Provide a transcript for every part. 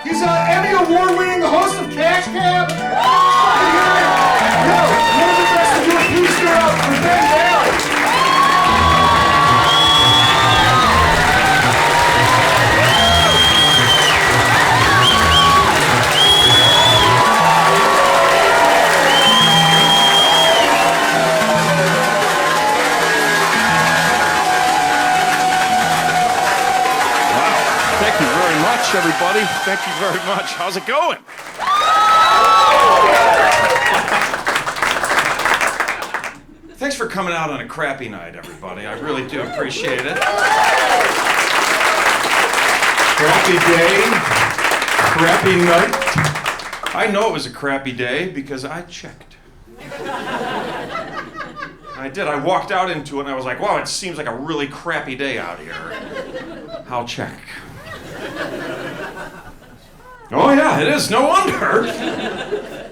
He's an Emmy award-winning host of Cash Cab. One of the best to do a piece girl for Ben Bailey. Thank you very much, everybody. Thank you very much. How's it going? Thanks for coming out on a crappy night, everybody. I really do appreciate it. Crappy day, crappy night. I know it was a crappy day because I checked. I did. I walked out into it and I was like, wow, it seems like a really crappy day out here. I'll check. Oh yeah, it is. No wonder.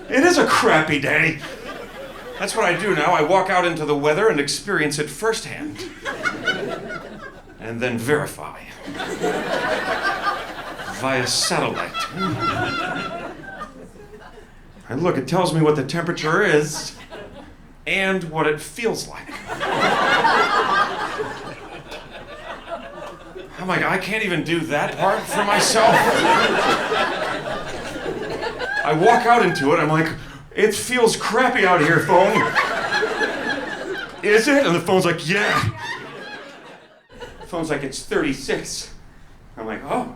It is a crappy day. That's what I do now. I walk out into the weather and experience it firsthand. And then verify. Via satellite. And look, it tells me what the temperature is and what it feels like. I'm like, I can't even do that part for myself. I walk out into it, I'm like, it feels crappy out here, phone. Is it? And the phone's like, yeah. The phone's like, it's 36. I'm like, oh,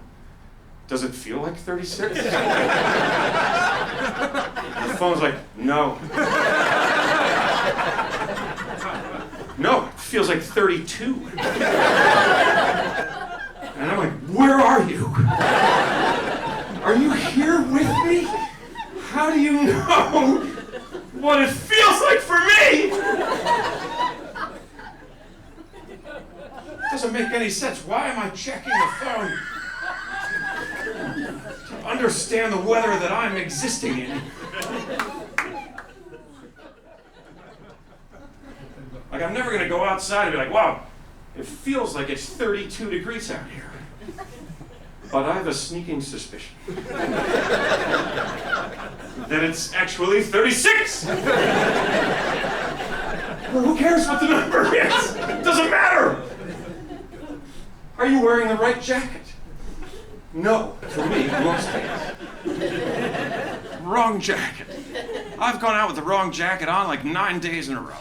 does it feel like 36? The phone's like, no. No, it feels like 32. And I'm like, where are you? Are you here with me? How do you know what it feels like for me? It doesn't make any sense. Why am I checking the phone? To understand the weather that I'm existing in. Like, I'm never gonna go outside and be like, wow, it feels like it's 32 degrees out here. But I have a sneaking suspicion that it's actually 36! Well, who cares what the number is? It doesn't matter! Are you wearing the right jacket? No, for me, most days. Wrong jacket. I've gone out with the wrong jacket on like 9 days in a row.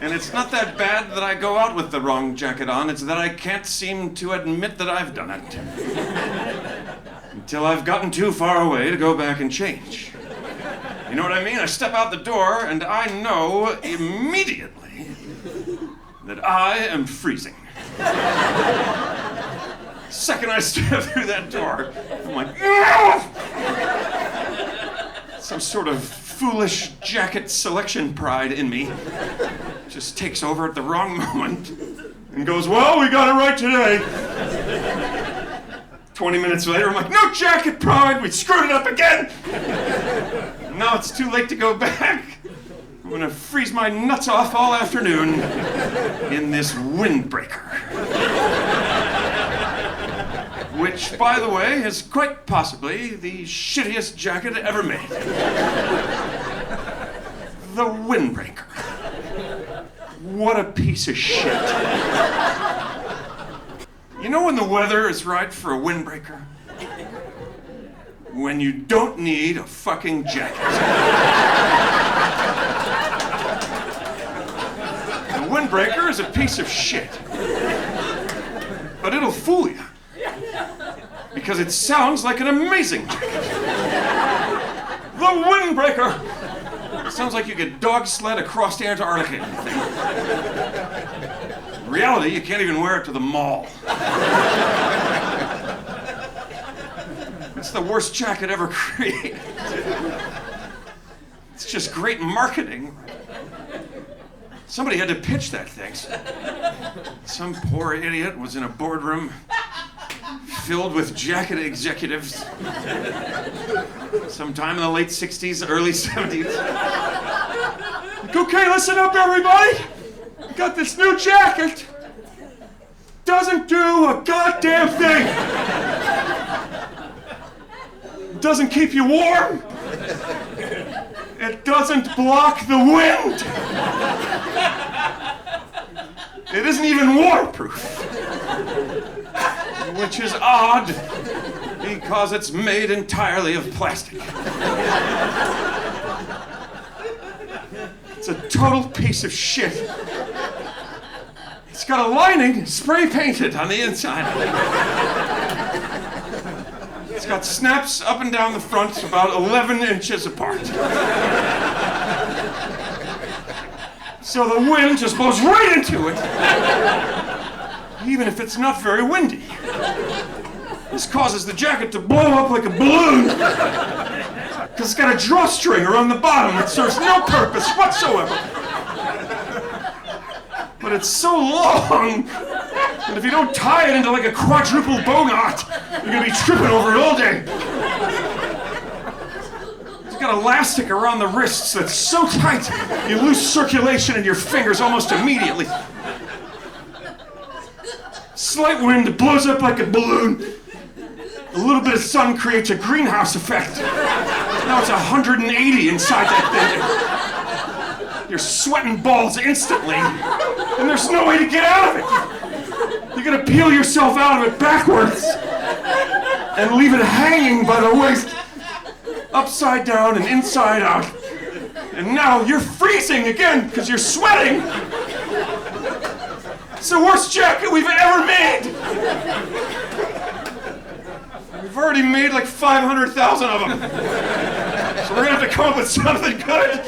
And it's not that bad that I go out with the wrong jacket on, it's that I can't seem to admit that I've done it. Until I've gotten too far away to go back and change. You know what I mean? I step out the door and I know immediately that I am freezing. Second I step through that door, I'm like, no! Some sort of foolish jacket selection pride in me just takes over at the wrong moment and goes, well, we got it right today. 20 minutes later, I'm like, no jacket pride, we screwed it up again. Now it's too late to go back. I'm gonna freeze my nuts off all afternoon in this Windbreaker. Which, by the way, is quite possibly the shittiest jacket ever made. The Windbreaker. What a piece of shit. You know when the weather is right for a windbreaker? When you don't need a fucking jacket. The windbreaker is a piece of shit. But it'll fool you. Because it sounds like an amazing jacket. The Windbreaker! It sounds like you could dog sled across Antarctica. In reality, you can't even wear it to the mall. It's the worst jacket ever created. It's just great marketing. Somebody had to pitch that thing. Some poor idiot was in a boardroom filled with jacket executives sometime in the late 60s, early 70s. Like, okay, listen up, everybody. I got this new jacket. Doesn't do a goddamn thing. It doesn't keep you warm. It doesn't block the wind. It isn't even waterproof. Which is odd, because it's made entirely of plastic. It's a total piece of shit. It's got a lining spray painted on the inside. It's got snaps up and down the front about 11 inches apart. So the wind just blows right into it, even if it's not very windy. This causes the jacket to blow up like a balloon, because it's got a drawstring around the bottom that serves no purpose whatsoever. But it's so long that if you don't tie it into like a quadruple bow knot, you're gonna be tripping over it all day. It's got elastic around the wrists that's so tight, you lose circulation in your fingers almost immediately. Slight wind blows up like a balloon. A little bit of sun creates a greenhouse effect. Now it's 180 inside that thing. You're sweating balls instantly, and there's no way to get out of it. You're gonna peel yourself out of it backwards and leave it hanging by the waist, upside down and inside out. And now you're freezing again because you're sweating. It's the worst jacket we've ever made. We've already made like 500,000 of them. So we're gonna have to come up with something good.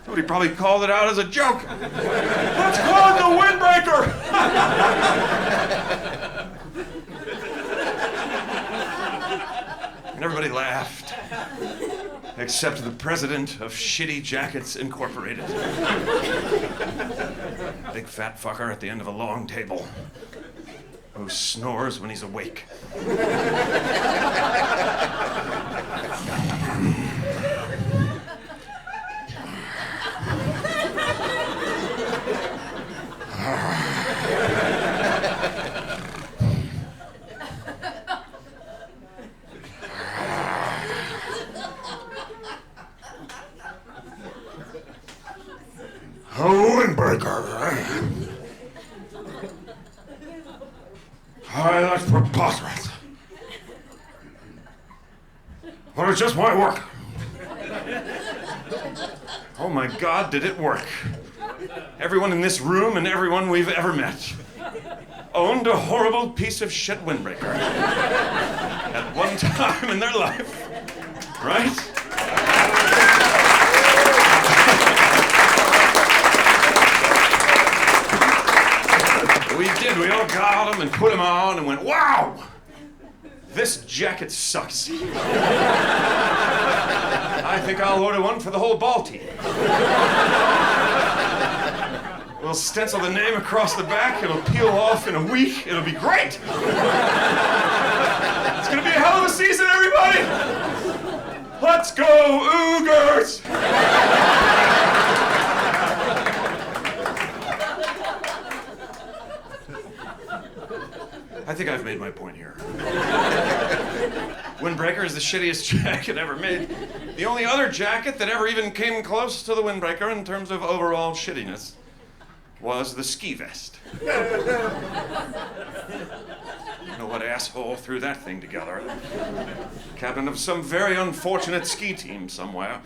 Somebody probably called it out as a joke. Let's call it the Windbreaker. And everybody laughed. Except the president of Shitty Jackets Incorporated. Big fat fucker at the end of a long table who snores when he's awake. A Windbreaker. Why, that's preposterous. Well, it's just my work. Oh my God, did it work? Everyone in this room and everyone we've ever met owned a horrible piece of shit windbreaker at one time in their life, right? We did. We all got them and put them on and went, wow, this jacket sucks. I think I'll order one for the whole ball team. We'll stencil the name across the back. It'll peel off in a week. It'll be great. It's going to be a hell of a season, everybody. Let's go, Oogers. I think I've made my point here. Windbreaker is the shittiest jacket ever made. The only other jacket that ever even came close to the Windbreaker in terms of overall shittiness was the ski vest. I don't know what asshole threw that thing together. Captain of some very unfortunate ski team somewhere.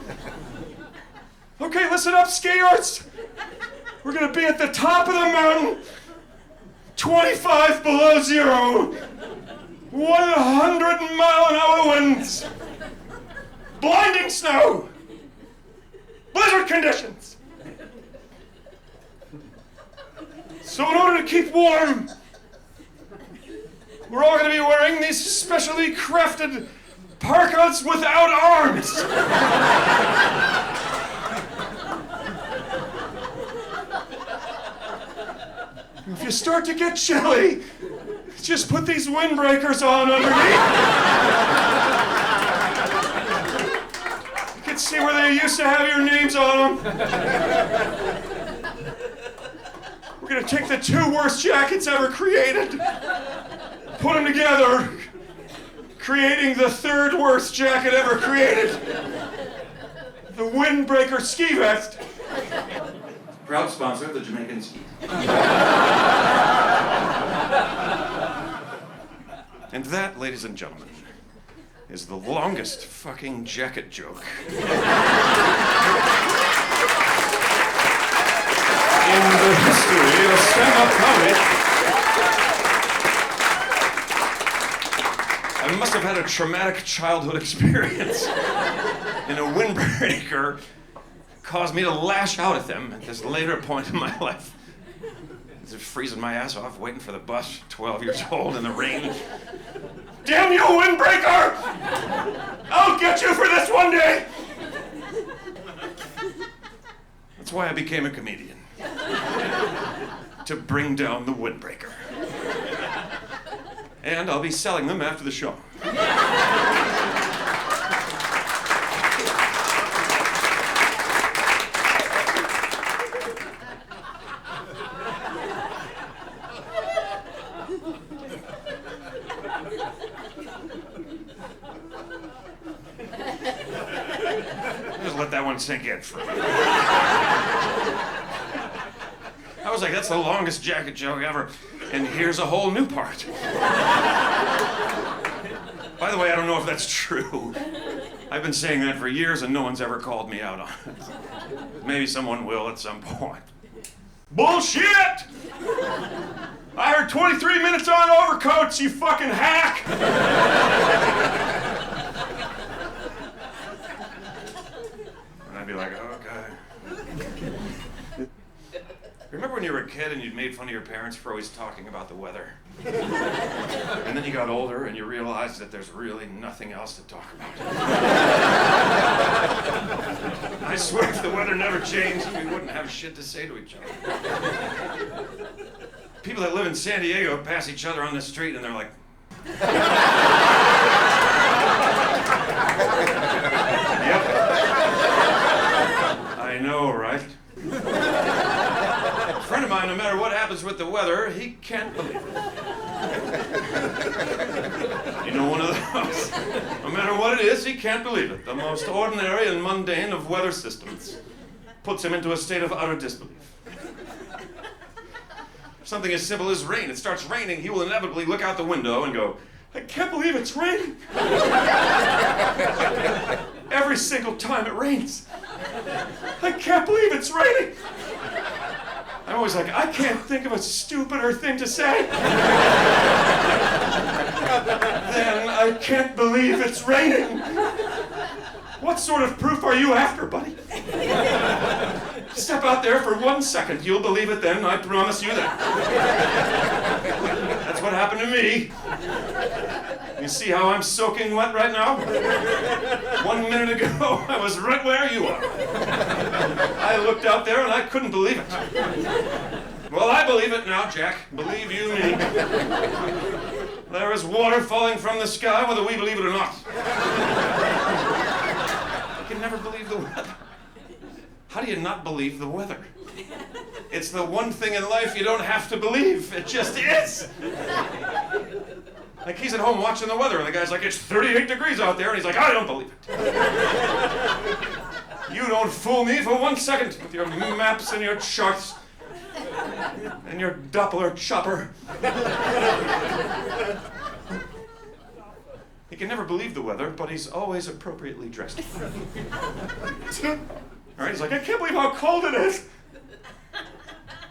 Okay, listen up, skiers. We're gonna be at the top of the mountain. 25 below zero, 100-mile-an-hour winds, blinding snow, blizzard conditions. So in order to keep warm, we're all going to be wearing these specially crafted parkas without arms. If you start to get chilly, just put these windbreakers on underneath. You can see where they used to have your names on them. We're gonna take the two worst jackets ever created, put them together, creating the third worst jacket ever created. The Windbreaker ski vest. Proud sponsor of the Jamaican ski. And that, ladies and gentlemen, is the longest fucking jacket joke in the history of stand-up comedy. I must have had a traumatic childhood experience in a windbreaker caused me to lash out at them at this later point in my life. Just freezing my ass off, waiting for the bus, 12 years old in the rain. Damn you, windbreaker! I'll get you for this one day! That's why I became a comedian. To bring down the windbreaker. And I'll be selling them after the show. Just let that one sink in for a minute. I was like, that's the longest jacket joke ever. And here's a whole new part. By the way, I don't know if that's true. I've been saying that for years and no one's ever called me out on it. Maybe someone will at some point. Bullshit! I heard 23 minutes on overcoats, you fucking hack! And I'd be like, okay. Remember when you were a kid and you'd made fun of your parents for always talking about the weather? And then you got older and you realized that there's really nothing else to talk about. I swear if the weather never changed, we wouldn't have shit to say to each other. People that live in San Diego pass each other on the street and they're like... Yep. I know, right? A friend of mine, no matter what happens with the weather, he can't believe it. You know, one of those. No matter what it is, he can't believe it. The most ordinary and mundane of weather systems puts him into a state of utter disbelief. Something as simple as rain. It starts raining, he will inevitably look out the window and go, I can't believe it's raining. Every single time it rains. I can't believe it's raining. I'm always like, I can't think of a stupider thing to say. Then I can't believe it's raining. What sort of proof are you after, buddy? Step out there for 1 second. You'll believe it then, I promise you that. That's what happened to me. You see how I'm soaking wet right now? 1 minute ago, I was right where you are. I looked out there and I couldn't believe it. Well, I believe it now, Jack. Believe you me. There is water falling from the sky, whether we believe it or not. I can never believe the weather. How do you not believe the weather? It's the one thing in life you don't have to believe. It just is. Like, he's at home watching the weather, and the guy's like, it's 38 degrees out there, and he's like, I don't believe it. You don't fool me for 1 second with your maps and your charts and your Doppler chopper. He can never believe the weather, but he's always appropriately dressed. All right, he's like, I can't believe how cold it is.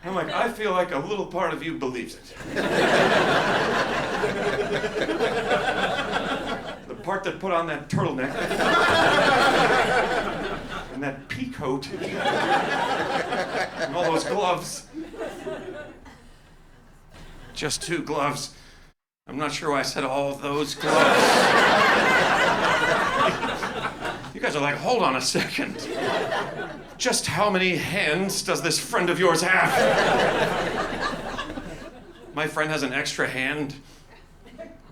I'm like, I feel like a little part of you believes it. The part that put on that turtleneck and that pea coat and all those gloves. Just 2 gloves. I'm not sure why I said all those gloves. You guys are like, hold on a second. Just how many hands does this friend of yours have? My friend has an extra hand,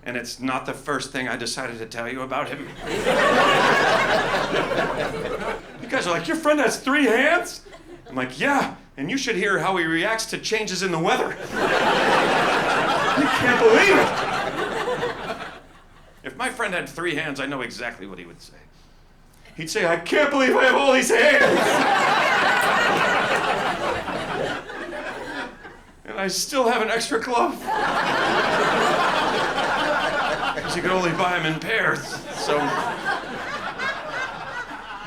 and it's not the first thing I decided to tell you about him. You guys are like, your friend has 3 hands? I'm like, yeah, and you should hear how he reacts to changes in the weather. You can't believe it. If my friend had 3 hands, I know exactly what he would say. He'd say, I can't believe I have all these hands! And I still have an extra glove. Because you could only buy them in pairs, so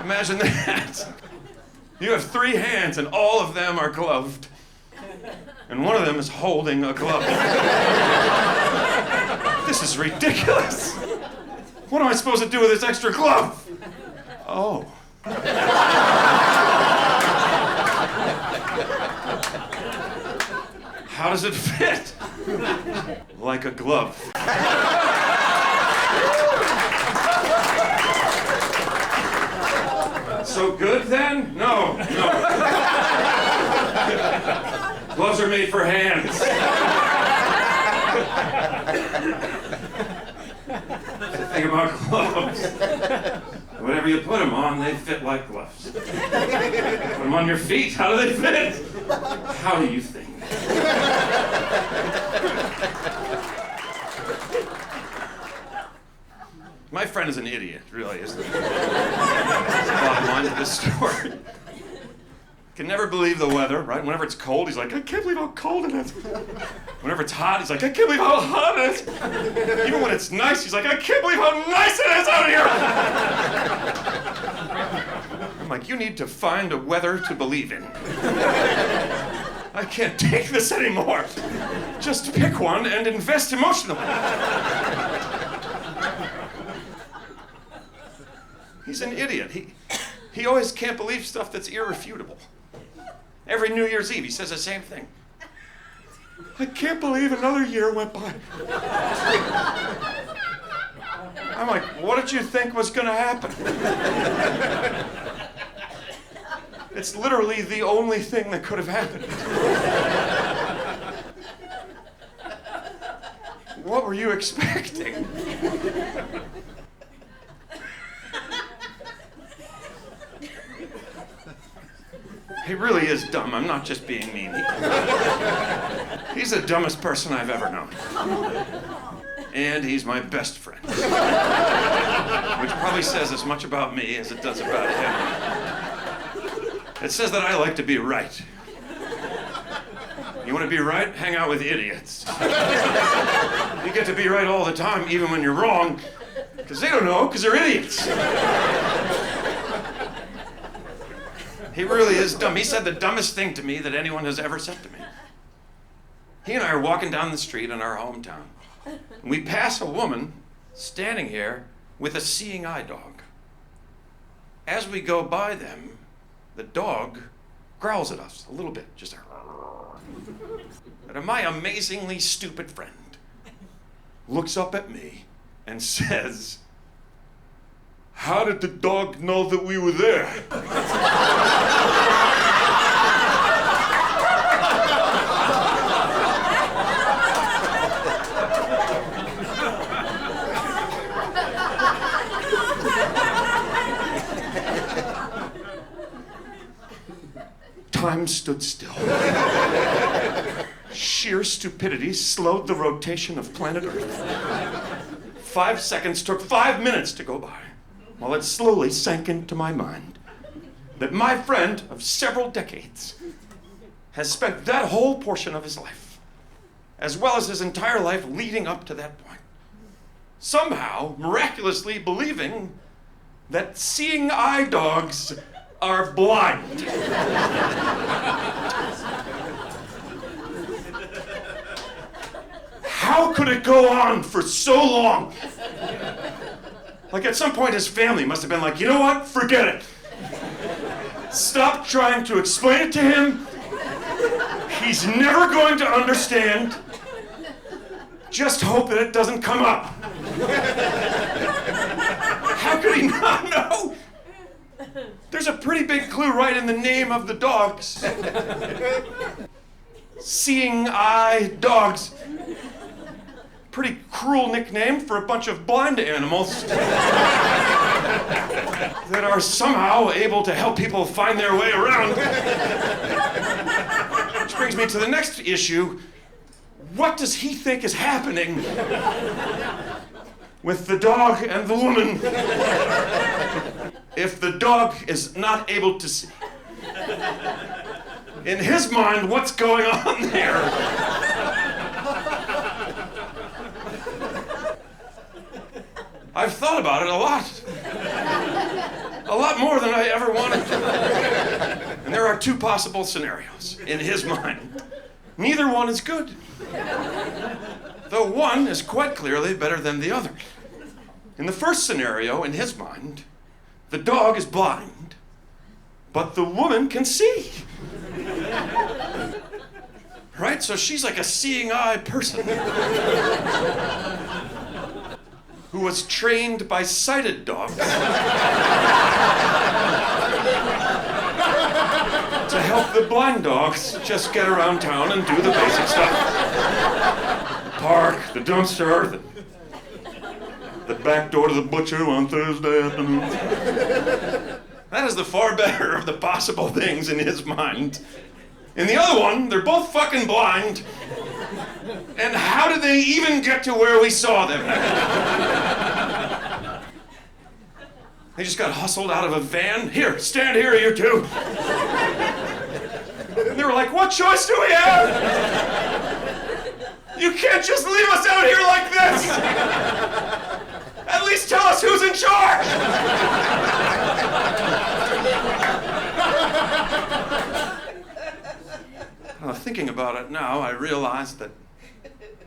imagine that. You have 3 hands and all of them are gloved. And one of them is holding a glove. This is ridiculous. What am I supposed to do with this extra glove? Oh. How does it fit? Like a glove. So good then? No. Gloves are made for hands. That's the thing about gloves. Whatever you put them on, they fit like gloves. Put them on your feet, how do they fit? How do you think? My friend is an idiot, really, isn't he? That's the bottom line to this story. Can never believe the weather, right? Whenever it's cold, he's like, I can't believe how cold it is. Whenever it's hot, he's like, I can't believe how hot it is. Even when it's nice, he's like, I can't believe how nice it is out here. I'm like, you need to find a weather to believe in. I can't take this anymore. Just pick one and invest emotionally. He's an idiot. He always can't believe stuff that's irrefutable. Every New Year's Eve, he says the same thing. I can't believe another year went by. I'm like, what did you think was going to happen? It's literally the only thing that could have happened. What were you expecting? He really is dumb. I'm not just being mean. He's the dumbest person I've ever known. And he's my best friend. Which probably says as much about me as it does about him. It says that I like to be right. You want to be right? Hang out with idiots. You get to be right all the time, even when you're wrong, because they don't know, because they're idiots. He really is dumb. He said the dumbest thing to me that anyone has ever said to me. He and I are walking down the street in our hometown. And we pass a woman standing here with a seeing eye dog. As we go by them, the dog growls at us a little bit, just a... And my amazingly stupid friend looks up at me and says, how did the dog know that we were there? Time stood still. Sheer stupidity slowed the rotation of planet Earth. 5 seconds took 5 minutes to go by, while it slowly sank into my mind that my friend of several decades has spent that whole portion of his life, as well as his entire life leading up to that point, somehow miraculously believing that seeing eye dogs are blind. How could it go on for so long? Like at some point his family must have been like, you know what? Forget it. Stop trying to explain it to him. He's never going to understand. Just hope that it doesn't come up. How could he not know? There's a pretty big clue right in the name of the dogs. Seeing eye dogs. Pretty cruel nickname for a bunch of blind animals that are somehow able to help people find their way around. Which brings me to the next issue. What does he think is happening with the dog and the woman if the dog is not able to see? In his mind, what's going on there? I've thought about it a lot. A lot more than I ever wanted to. And there are two possible scenarios in his mind. Neither one is good. Though one is quite clearly better than the other. In the first scenario, in his mind, the dog is blind, but the woman can see. Right? So she's like a seeing eye person who was trained by sighted dogs to help the blind dogs just get around town and do the basic stuff. The park, the dumpster, the back door to the butcher on Thursday afternoon. That is the far better of the possible things in his mind. In the other one, they're both fucking blind. And how did they even get to where we saw them? They just got hustled out of a van. Here, stand here, you two. And they were like, what choice do we have? You can't just leave us out here like this. At least tell us who's in charge. Thinking about it now, I realized that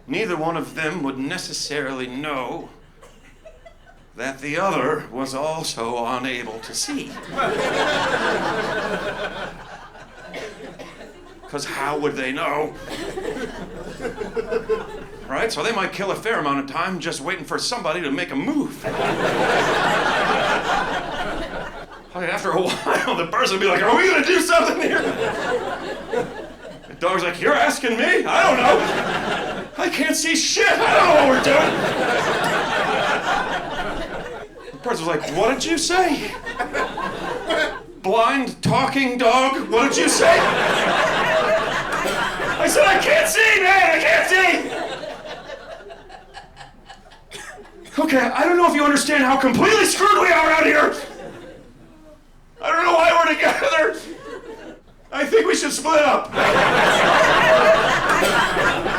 neither one of them would necessarily know that the other was also unable to see. Because how would they know? Right? So they might kill a fair amount of time just waiting for somebody to make a move. After a while, the person would be like, are we going to do something here? The dog's like, you're asking me? I don't know. I can't see shit. I don't know what we're doing. The person was like, what did you say? Blind talking dog? What did you say? I said, I can't see, man. I can't see. Okay, I don't know if you understand how completely screwed we are out here. I don't know why we're together. I think we should split up.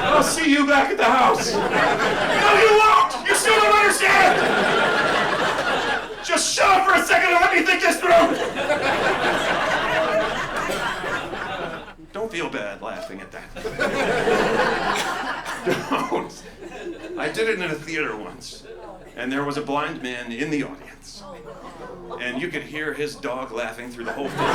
I'll see you back at the house. No, you won't! You still don't understand! Just shut up for a second and let me think this through! Don't feel bad laughing at that. Don't. I did it in a theater once, and there was a blind man in the audience. And you could hear his dog laughing through the whole thing.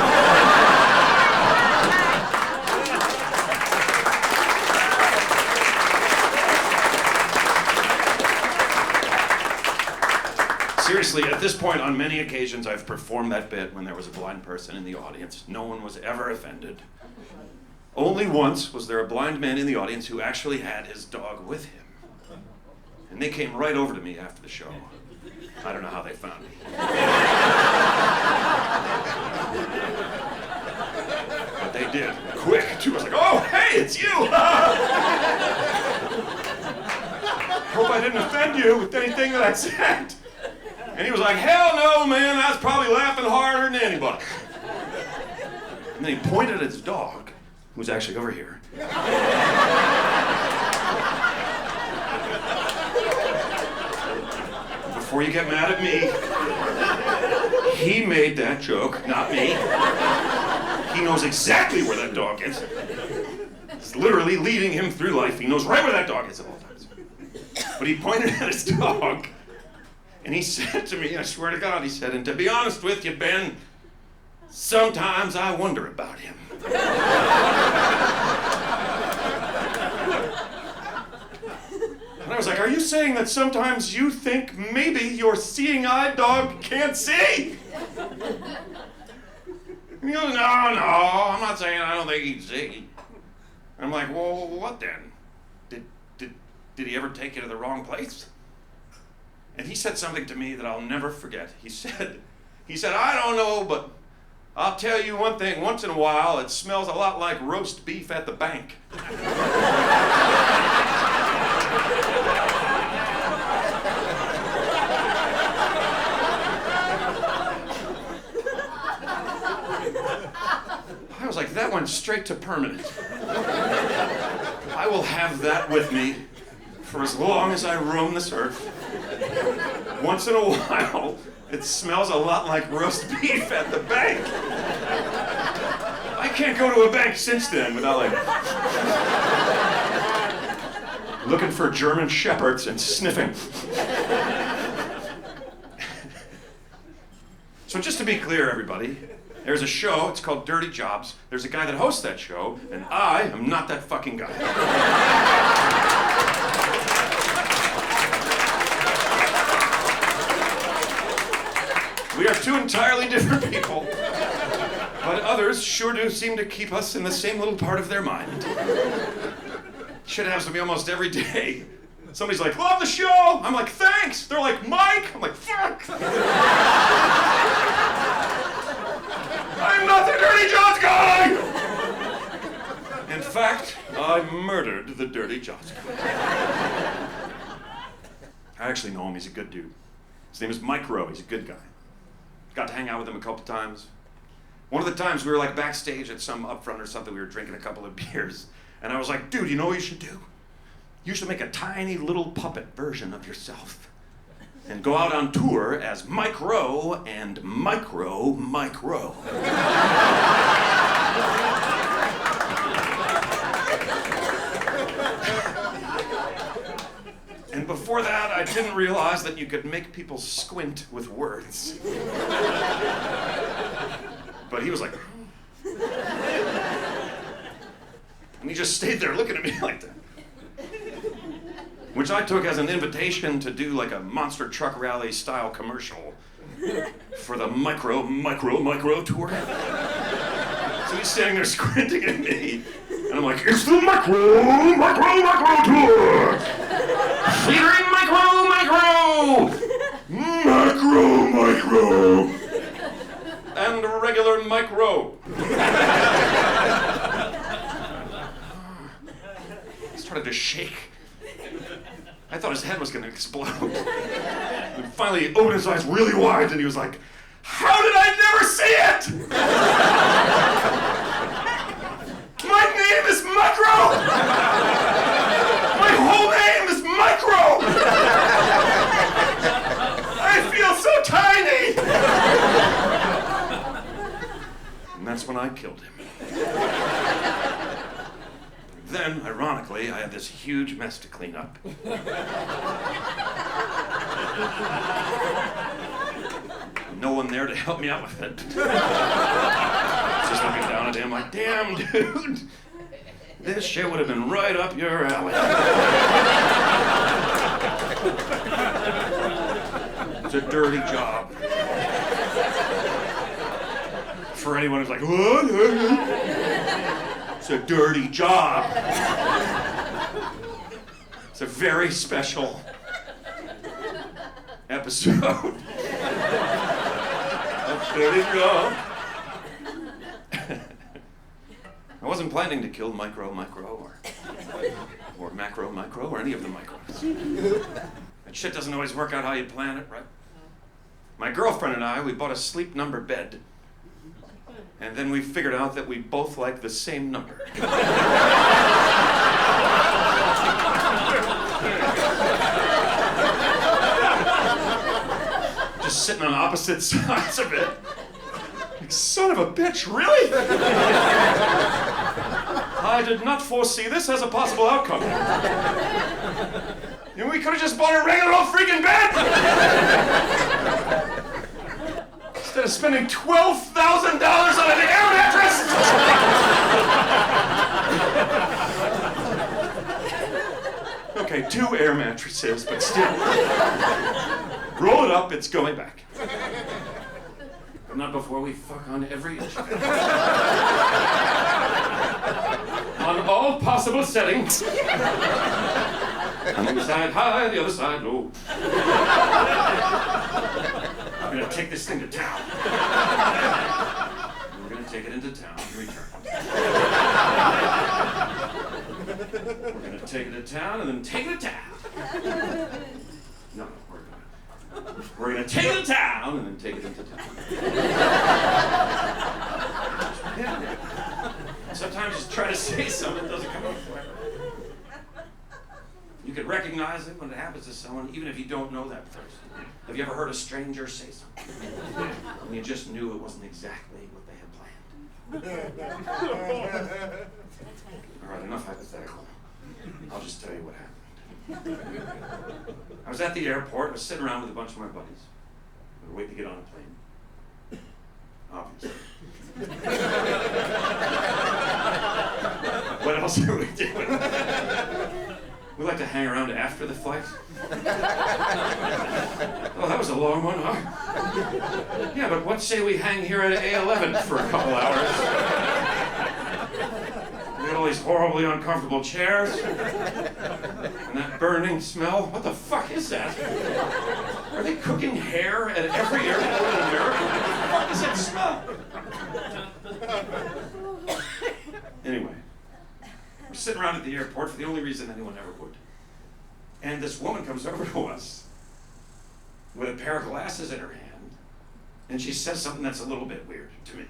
Seriously, at this point, on many occasions, I've performed that bit when there was a blind person in the audience. No one was ever offended. Only once was there a blind man in the audience who actually had his dog with him. And they came right over to me after the show. I don't know how they found me. But they did. Quick, too. I was like, oh, hey, it's you! Hope I didn't offend you with anything that I said. And he was like, hell no, man, I was probably laughing harder than anybody. And then he pointed at his dog, who's actually over here. Before you get mad at me, he made that joke, not me. He knows exactly where that dog is. It's literally leading him through life. He knows right where that dog is at all times. But he pointed at his dog, and he said to me, I swear to God, he said, and to be honest with you, Ben, sometimes I wonder about him. And I was like, are you saying that sometimes you think maybe your seeing-eyed dog can't see? And he goes, no, I'm not saying I don't think he'd see. I'm like, well, what then? Did he ever take you to the wrong place? And he said something to me that I'll never forget. He said, I don't know, but I'll tell you one thing. Once in a while, it smells a lot like roast beef at the bank. straight to permanent. I will have that with me for as long as I roam this earth. Once in a while, it smells a lot like roast beef at the bank. I can't go to a bank since then without looking for German shepherds and sniffing. So just to be clear, everybody, there's a show, it's called Dirty Jobs. There's a guy that hosts that show, and I am not that fucking guy. We are two entirely different people, but others sure do seem to keep us in the same little part of their mind. Shit happens to me almost every day. Somebody's like, love the show! I'm like, thanks! They're like, Mike! I'm like, fuck! I'm not the Dirty Jobs guy! In fact, I murdered the Dirty Jobs guy. I actually know him, he's a good dude. His name is Mike Rowe, he's a good guy. Got to hang out with him a couple times. One of the times we were like backstage at some upfront or something, we were drinking a couple of beers, and I was like, dude, you know what you should do? You should make a tiny little puppet version of yourself and go out on tour as Mike Rowe and Mike Rowe. And before that, I didn't realize that you could make people squint with words. But he was like, and he just stayed there looking at me like that. Which I took as an invitation to do like a monster truck rally style commercial for the micro tour. So he's standing there squinting at me, and I'm like, it's the micro tour! Featuring micro! And regular micro. He started to shake. I thought his head was gonna explode. And finally he opened his eyes really wide and he was like, how did I never see it? My name is Micro! My whole name is Micro! I feel so tiny! And that's when I killed him. Then, ironically, I had this huge mess to clean up. No one there to help me out with it. Just looking down at him like, damn, dude. This shit would have been right up your alley. It's a dirty job. For anyone who's like, what? It's a dirty job. It's a very special episode of Dirty Job. I wasn't planning to kill micro or macro or any of the micros. That shit doesn't always work out how you plan it, right? My girlfriend and I, we bought a sleep number bed. And then we figured out that we both like the same number. Just sitting on opposite sides of it. Like, son of a bitch, really? I did not foresee this as a possible outcome. You know, we could have just bought a regular old freaking bed! Instead of spending $12,000 on an air mattress! Okay, 2 air mattresses, but still. Roll it up, it's going back. But not before we fuck on every inch of it. On all possible settings. On one side high, the other side low. I'm gonna take this thing to town. We're gonna take it into town and return. We're gonna take it to town and then take it to town. No, we're gonna take it to town and then take it into town. Sometimes you try to say something, it doesn't come out. You can recognize it when it happens to someone, even if you don't know that person. Have you ever heard a stranger say something? And you just knew it wasn't exactly what they had planned. All right, enough hypothetical. I'll just tell you what happened. I was at the airport, I was sitting around with a bunch of my buddies. We were waiting to get on a plane. Obviously. What else are we doing? We like to hang around after the flight. Oh, that was a long one, huh? Yeah, but what say we hang here at A11 for a couple hours? We got all these horribly uncomfortable chairs. And that burning smell. What the fuck is that? Are they cooking hair at every airport in America? What the fuck is that smell? Anyway. We're sitting around at the airport for the only reason anyone ever would. And this woman comes over to us with a pair of glasses in her hand, and she says something that's a little bit weird to me.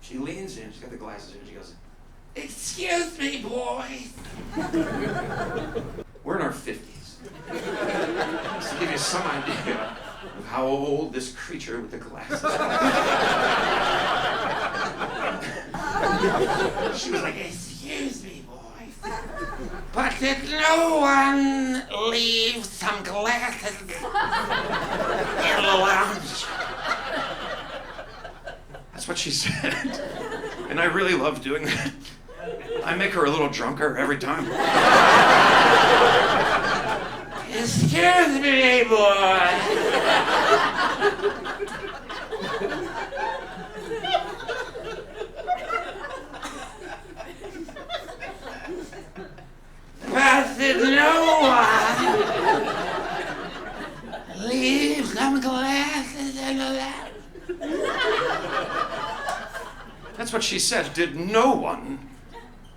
She leans in, she's got the glasses in, and she goes, "Excuse me, boys." We're in our 50s. Just to give you some idea of how old this creature with the glasses is. She was like, "Excuse me, boys, but did no one leave some glasses in the lounge?" That's what she said. And I really love doing that. I make her a little drunker every time. "Excuse me, boy." But did no one leave some glasses in the lounge? That's what she said. Did no one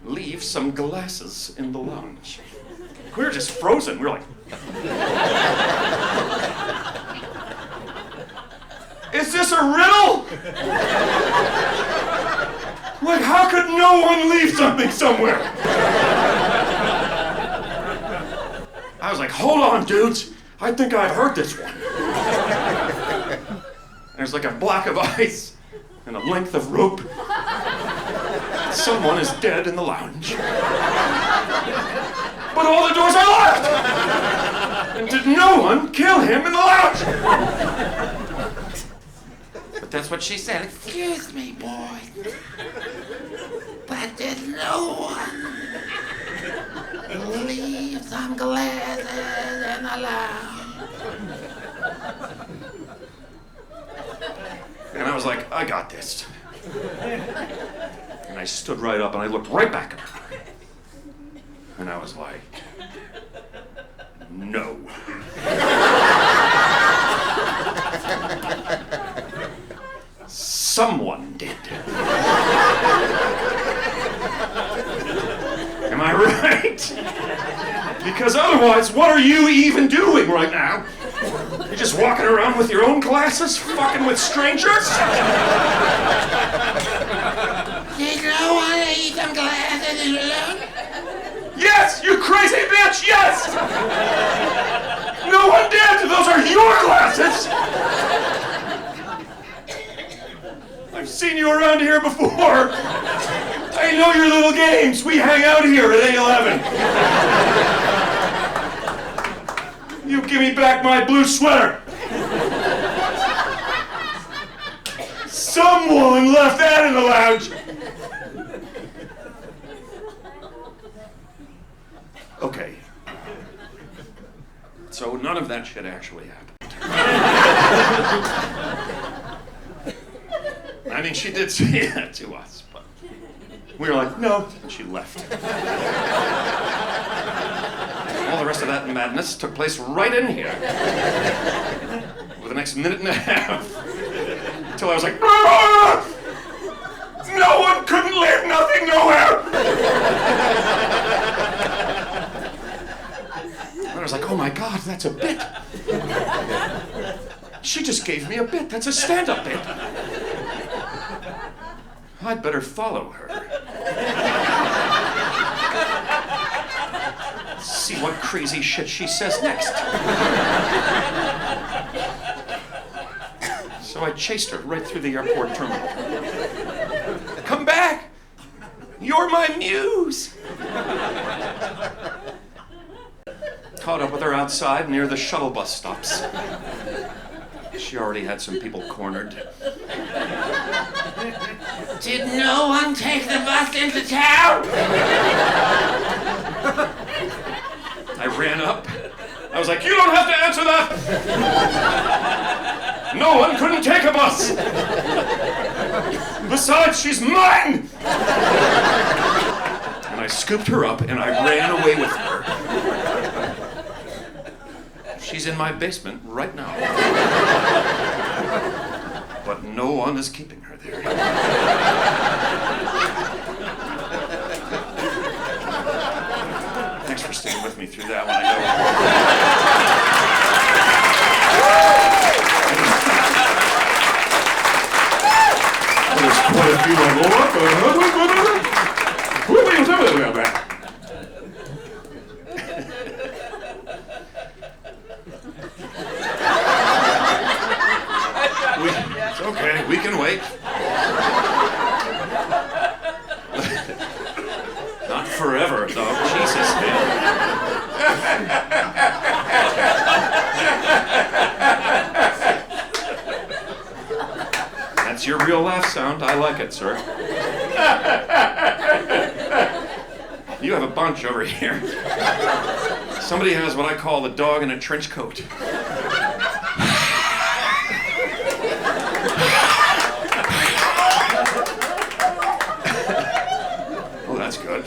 leave some glasses in the lounge? We were just frozen. We were like, is this a riddle? Like, how could no one leave something somewhere? I was like, hold on, dudes. I think I've heard this one. There's like a block of ice and a length of rope. Someone is dead in the lounge. But all the doors are locked! And did no one kill him in the lounge? But that's what she said. "Excuse me, boy. But did no one leave some glasses in the lounge?" And I was like, I got this. And I stood right up and I looked right back at her. And I was like, no. Someone did. Am I right? Because otherwise, what are you even doing right now? You're just walking around with your own glasses, fucking with strangers? Did no one leave some glasses in the lounge? Yes, you crazy bitch, yes! No one did! Those are your glasses! I've seen you around here before. I know your little games. We hang out here at A11. You give me back my blue sweater. Someone left that in the lounge. Okay. So none of that shit actually happened. I mean, she did say that to us, but we were like, no, and she left. All the rest of that madness took place right in here. For the next minute and a half. Until I was like, ah! No one couldn't leave nothing nowhere! And I was like, oh my God, that's a bit. She just gave me a bit. That's a stand-up bit. I'd better follow her. see what crazy shit she says next. So I chased her right through the airport terminal. Come back! You're my muse! Caught up with her outside near the shuttle bus stops. She already had some people cornered. Did no one take the bus into town? I ran up. I was like, you don't have to answer that! No one couldn't take a bus! Besides, she's mine! And I scooped her up and I ran away with her. She's in my basement right now. But no one is keeping her there. Thanks for sticking with me through that one. There's quite a few like, what are you talking about that? It's okay, we can wait. Not forever, though. Jesus, man. That's your real laugh sound. I like it, sir. You have a bunch over here. Somebody has what I call the dog in a trench coat. Oh, that's good.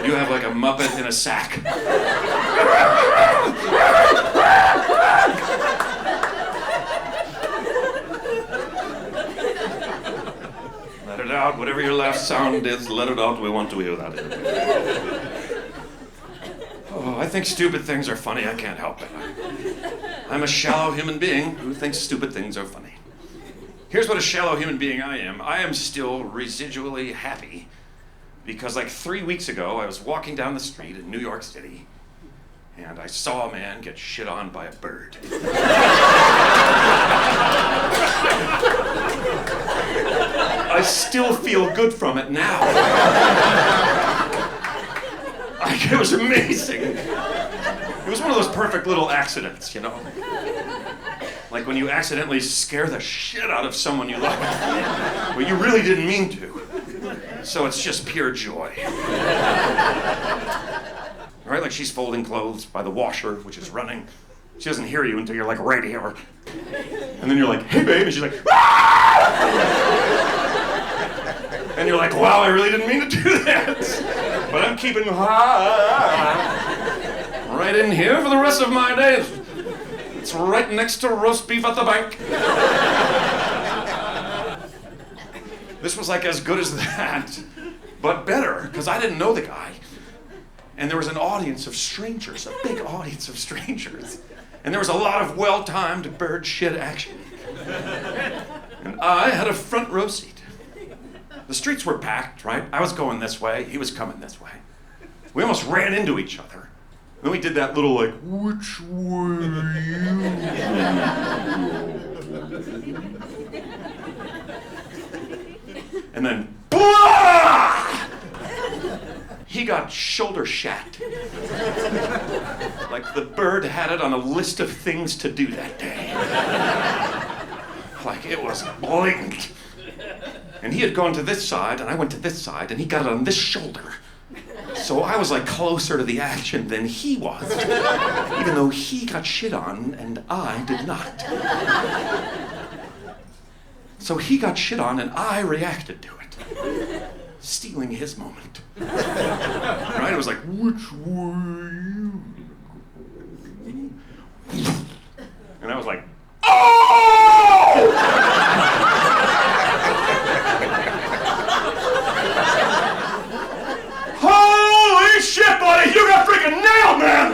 You have like a Muppet in a sack. Let it out. Whatever your laugh sound is, let it out. We want to hear that. Oh, I think stupid things are funny. I can't help it. I'm a shallow human being who thinks stupid things are funny. Here's what a shallow human being I am. I am still residually happy because like 3 weeks ago, I was walking down the street in New York City and I saw a man get shit on by a bird. I still feel good from it now. It was amazing. It was one of those perfect little accidents, you know? Like when you accidentally scare the shit out of someone you love, but you really didn't mean to. So it's just pure joy. Right? Like she's folding clothes by the washer, which is running. She doesn't hear you until you're like right here. And then you're like, hey babe, and she's like, ah! And you're like, wow, I really didn't mean to do that. But I'm keeping right in here for the rest of my days. It's right next to roast beef at the bank. This was like as good as that, but better, because I didn't know the guy. And there was an audience of strangers, a big audience of strangers. And there was a lot of well-timed bird shit action. And I had a front row seat. The streets were packed, right? I was going this way, he was coming this way. We almost ran into each other. Then we did that little like, which way you? And then, blah! He got shoulder shat. Like the bird had it on a list of things to do that day. Like it was blatant. And he had gone to this side, and I went to this side, and he got it on this shoulder. So I was like closer to the action than he was, even though he got shit on and I did not. So he got shit on and I reacted to it, stealing his moment. Right? It was like, which way? And I was like, oh! Holy shit, buddy! You got freaking nailed, man!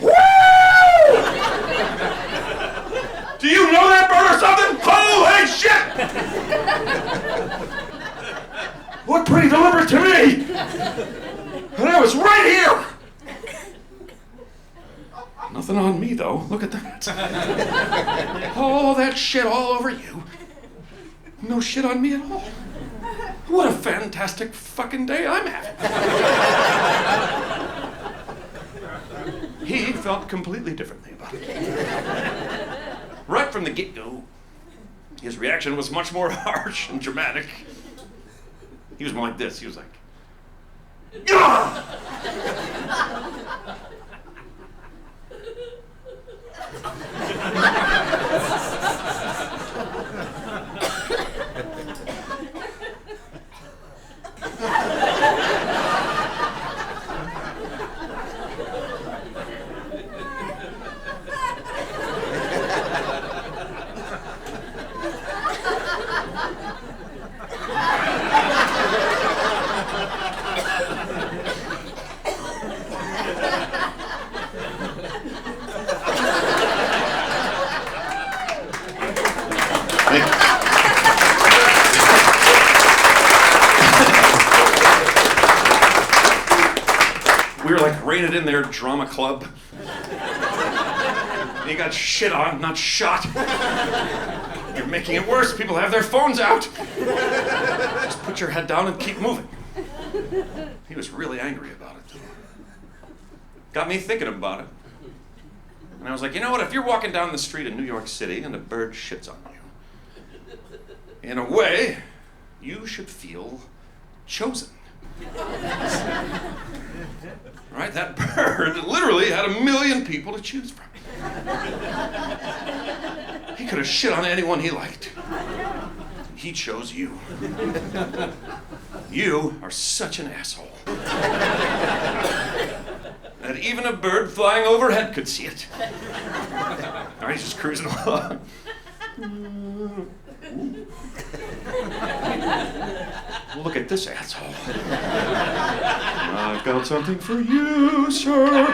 Woo! Do you know that bird or something? Holy shit! looked pretty deliberate to me. And I was right here. Nothing on me, though. Look at that. All that shit all over you. No shit on me at all. What a fantastic fucking day I'm having. He felt completely differently about it. Right from the get-go, his reaction was much more harsh and dramatic. He was more like this. He was like, "Gah!" We were like rated in their drama club. You got shit on, not shot. You're making it worse. People have their phones out. Just put your head down and keep moving. He was really angry about it. Got me thinking about it. And I was like, you know what? If you're walking down the street in New York City and a bird shits on you, in a way, you should feel chosen. Right? That bird literally had 1 million people to choose from. He could have shit on anyone he liked. He chose you. You are such an asshole. That even a bird flying overhead could see it. All right, he's just cruising along. Look at this asshole. I've got something for you, sir.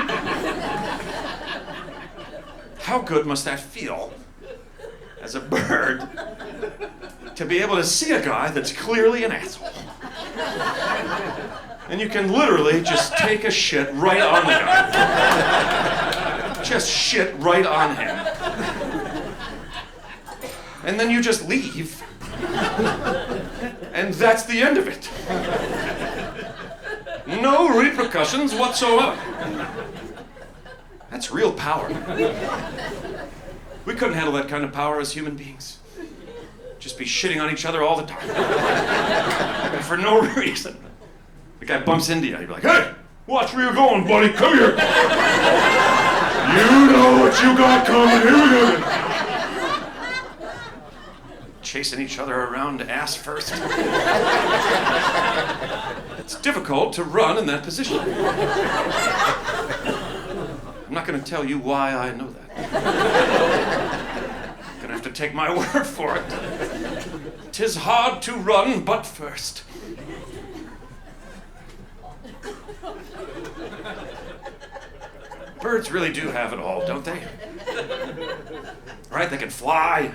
How good must that feel as a bird to be able to see a guy that's clearly an asshole? And you can literally just take a shit right on the guy. Just shit right on him. And then you just leave. And that's the end of it. No repercussions whatsoever. That's real power. We couldn't handle that kind of power as human beings. Just be shitting on each other all the time. And for no reason. The guy bumps into you, he'd be like, "Hey, watch where you're going, buddy, come here. You know what you got coming, here we go." Chasing each other around ass first. It's difficult to run in that position. I'm not going to tell you why I know that. You're going to have to take my word for it. 'Tis hard to run, but first. Birds really do have it all, don't they? Right? They can fly.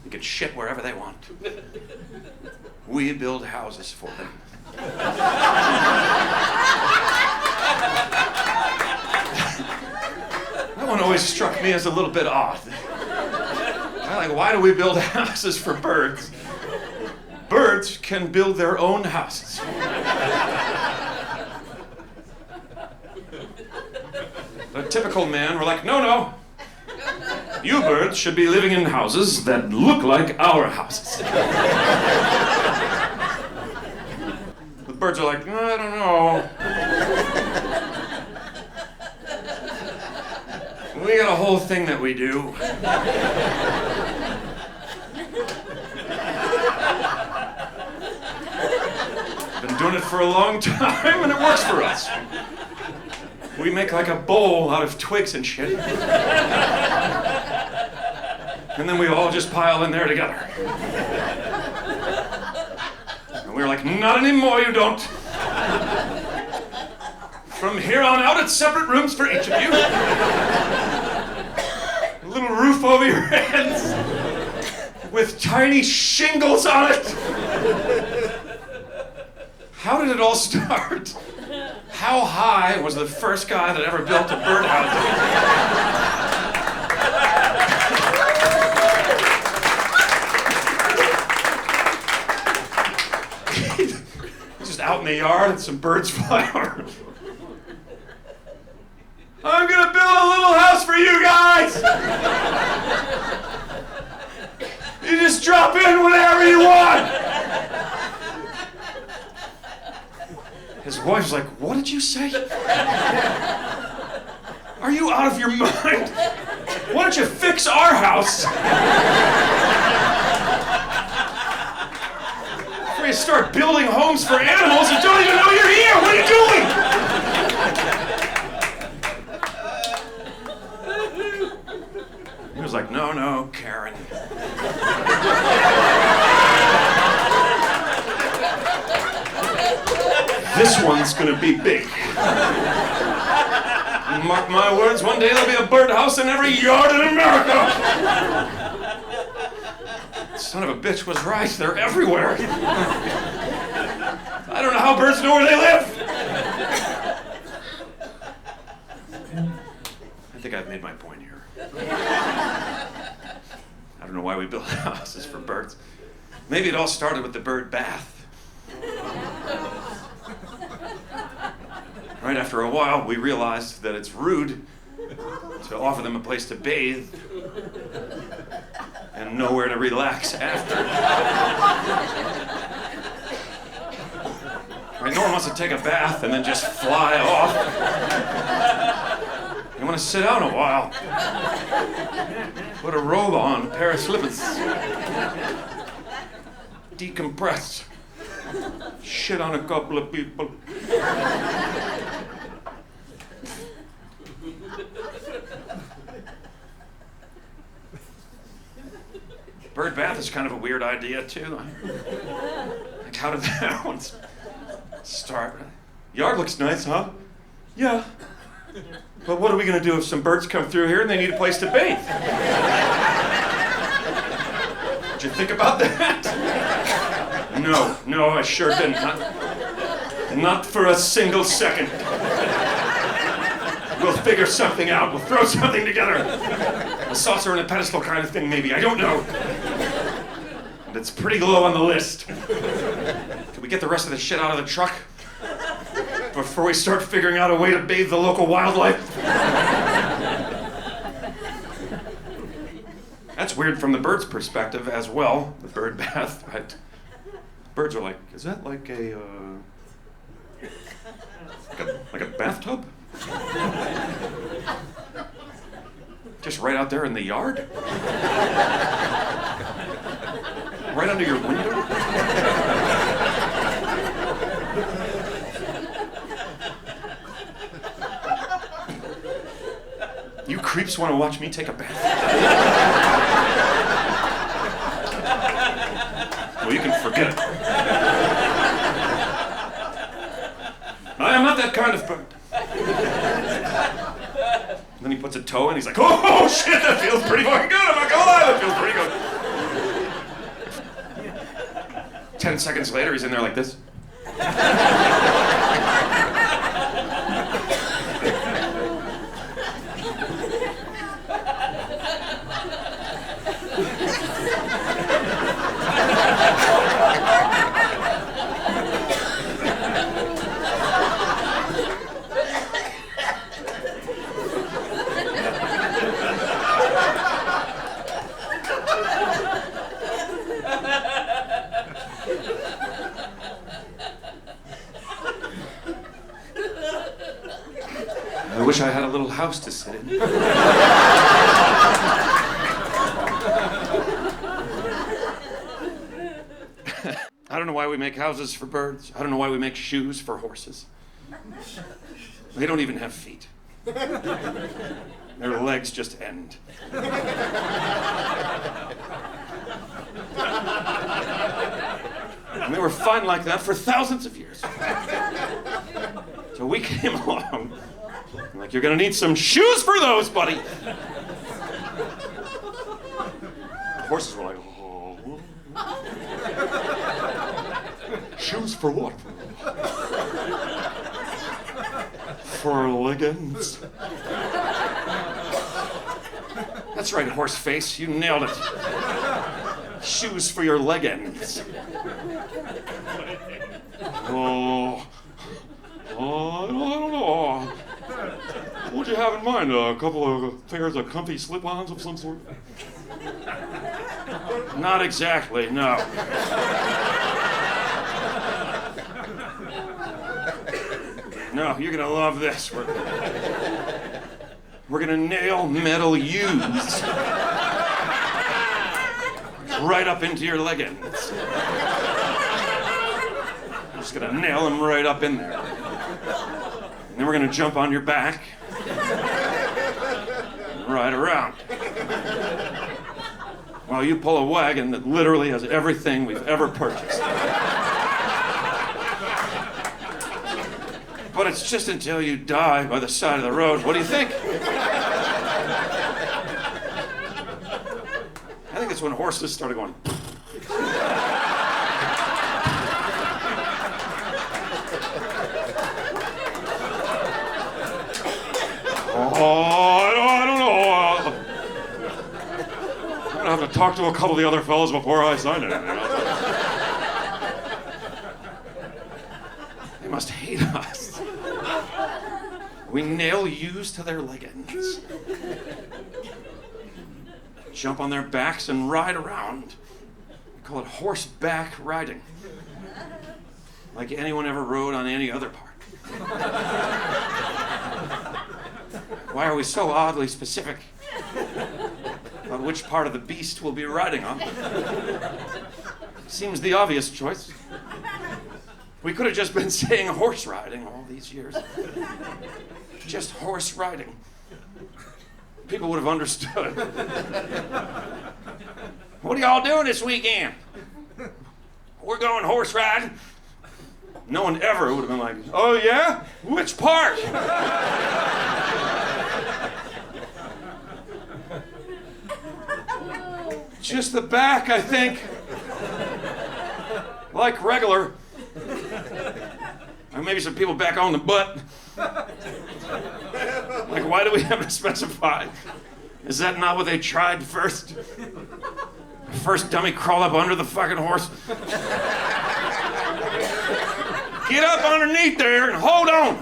They can shit wherever they want. We build houses for them. That one always struck me as a little bit odd. Like, why do we build houses for birds? Birds can build their own houses. The typical man were like, no. You birds should be living in houses that look like our houses. The birds are like, I don't know. We got a whole thing that we do. Been doing it for a long time and it works for us. We make like a bowl out of twigs and shit. And then we all just pile in there together. And we were like, not anymore, you don't. From here on out, it's separate rooms for each of you. A little roof over your heads with tiny shingles on it. How did it all start? How high was the first guy that ever built a birdhouse? He's just out in the yard and some birds fly over. I'm gonna build a little house for you guys! You just drop in whenever you want! His wife's like, what did you say? Are you out of your mind? Why don't you fix our house? Before you start building homes for animals that don't even know you're here, what are you doing? He was like, no, Karen. This one's gonna be big. Mark my words, one day there'll be a birdhouse in every yard in America. Son of a bitch was right, they're everywhere. I don't know how birds know where they live. I think I've made my point here. I don't know why we build houses for birds. Maybe it all started with the bird bath. Right after a while, we realized that it's rude to offer them a place to bathe and nowhere to relax after. Right, no one wants to take a bath and then just fly off. You want to sit down a while. Put a robe on, a pair of slippers. Decompress. Shit on a couple of people. Bird bath is kind of a weird idea, too. Like, how did that one start? Yard looks nice, huh? Yeah. But what are we going to do if some birds come through here and they need a place to bathe? Did you think about that? No, I sure didn't. Not for a single second. We'll figure something out. We'll throw something together. A saucer and a pedestal kind of thing, maybe. I don't know. But it's pretty low on the list. Can we get the rest of the shit out of the truck before we start figuring out a way to bathe the local wildlife? That's weird from the bird's perspective as well, the bird bath, right? Birds are like, is that like a bathtub? Just right out there in the yard? Right under your window? You creeps want to watch me take a bath? Well, you can forget it. I am not that kind of bird. And then he puts a toe in, he's like, oh shit, that feels pretty fucking good, I'm not gonna lie, that feels pretty good. 10 seconds later, he's in there like this. I wish I had a little house to sit in. I don't know why we make houses for birds. I don't know why we make shoes for horses. They don't even have feet. Their legs just end. And they were fine like that for thousands of years. So we came along, like, you're gonna need some shoes for those, buddy. The horses were like, oh. Shoes for what? For leggings. That's right, horse face, you nailed it. Shoes for your leggings. Oh, I don't know. What do you have in mind? A couple of pairs of comfy slip-ons of some sort? Not exactly, no. No, you're gonna love this. We're gonna nail metal U's right up into your leggings. I'm just gonna nail them right up in there. And then we're gonna jump on your back and ride around. While you pull a wagon that literally has everything we've ever purchased. But it's just until you die by the side of the road. What do you think? I think it's when horses started going. Oh, I don't know. I'm gonna have to talk to a couple of the other fellas before I sign it. They must hate us. We nail U's to their leggings. Jump on their backs and ride around. We call it horseback riding. Like anyone ever rode on any other park. Why are we so oddly specific about which part of the beast we'll be riding on? Seems the obvious choice. We could have just been saying horse riding all these years. Just horse riding. People would have understood. What are y'all doing this weekend? We're going horse riding. No one ever would have been like, oh yeah? Which part? Just the back, I think. Like regular. Or maybe some people back on the butt. Like, why do we have to specify? Is that not what they tried first? First dummy crawl up under the fucking horse. Get up underneath there and hold on.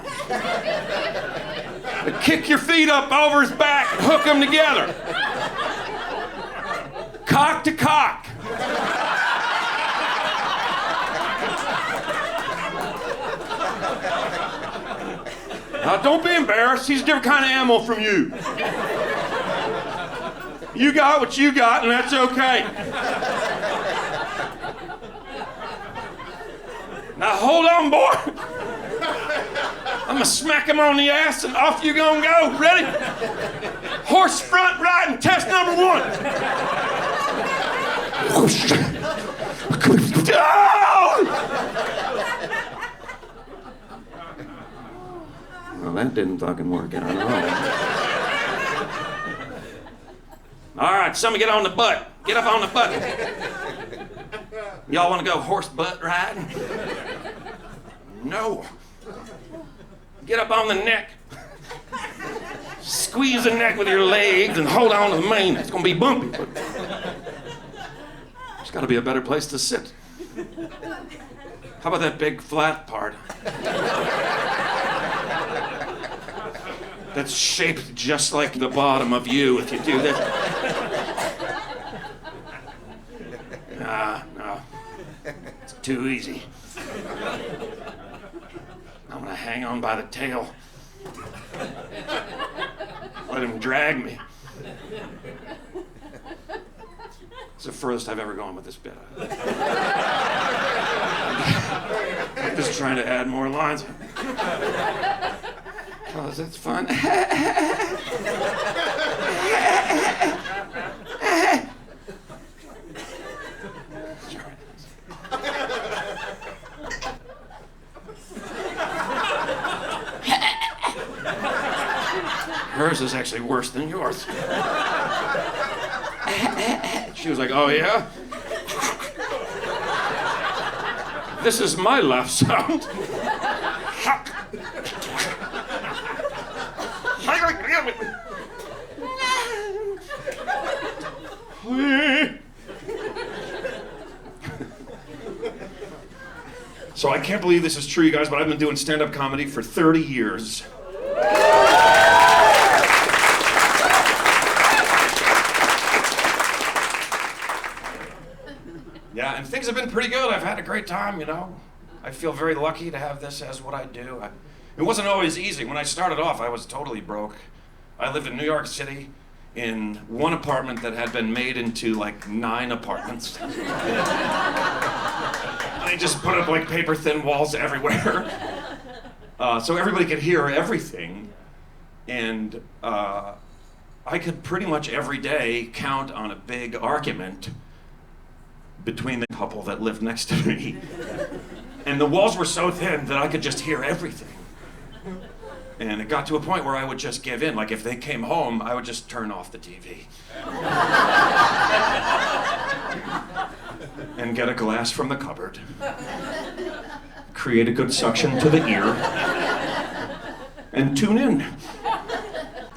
And kick your feet up over his back and hook them together. Cock to cock. Now, don't be embarrassed. He's a different kind of animal from you. You got what you got, and that's okay. Now, hold on, boy. I'm going to smack him on the ass, and off you gonna go. Ready? Horse front riding, test number 1. Well, that didn't fucking work out at all. All right, somebody get on the butt. Get up on the butt. Y'all want to go horse butt riding? No. Get up on the neck. Squeeze the neck with your legs and hold on to the mane. It's going to be bumpy, but there's got to be a better place to sit. How about that big flat part? That's shaped just like the bottom of you if you do this. No. It's too easy. I'm gonna hang on by the tail. Let him drag me. It's the furthest I've ever gone with this bit. I'm just trying to add more lines. Oh, that's fun. Hers is actually worse than yours. She was like, oh yeah? This is my laugh sound. So I can't believe this is true, you guys, but I've been doing stand-up comedy for 30 years. Yeah, and things have been pretty good. I've had a great time, you know. I feel very lucky to have this as what I do. It wasn't always easy. When I started off, I was totally broke. I lived in New York City in one apartment that had been made into like 9 apartments. They just put up like paper thin walls everywhere. So everybody could hear everything. And I could pretty much every day count on a big argument between the couple that lived next to me. And the walls were so thin that I could just hear everything. And it got to a point where I would just give in. Like if they came home, I would just turn off the TV. And get a glass from the cupboard. Create a good suction to the ear. And tune in.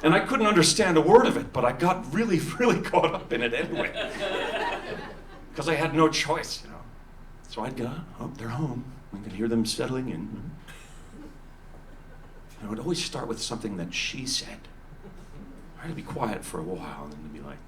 And I couldn't understand a word of it, but I got really, really caught up in it anyway. Because I had no choice, you know. So I'd go, oh, they're home. I could hear them settling in. And I would always start with something that she said. I had to be quiet for a while and then be like,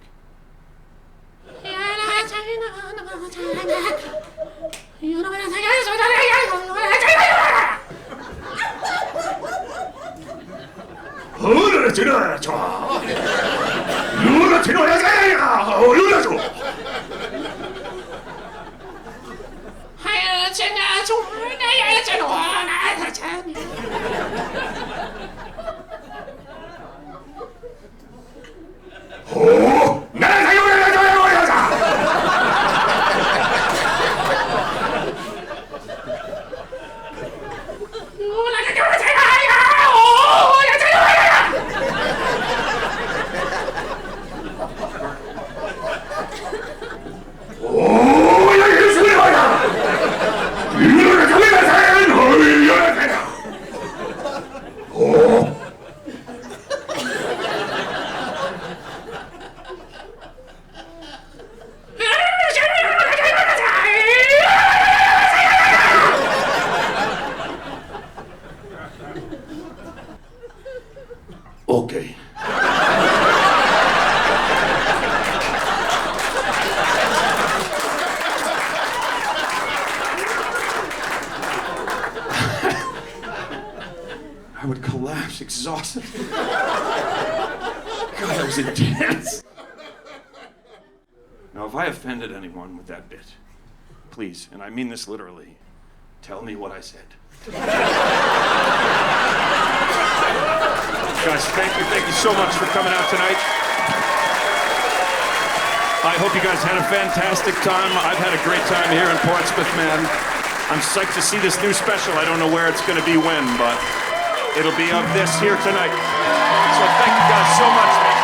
okay. I would collapse exhausted. God, that was intense. Now, if I offended anyone with that bit, please, and I mean this literally, tell me what I said. Guys, thank you so much for coming out tonight. I hope you guys had a fantastic time. I've had a great time here in Portsmouth, man. I'm psyched to see this new special. I don't know where it's going to be when, but it'll be of this here tonight. So thank you guys so much, man.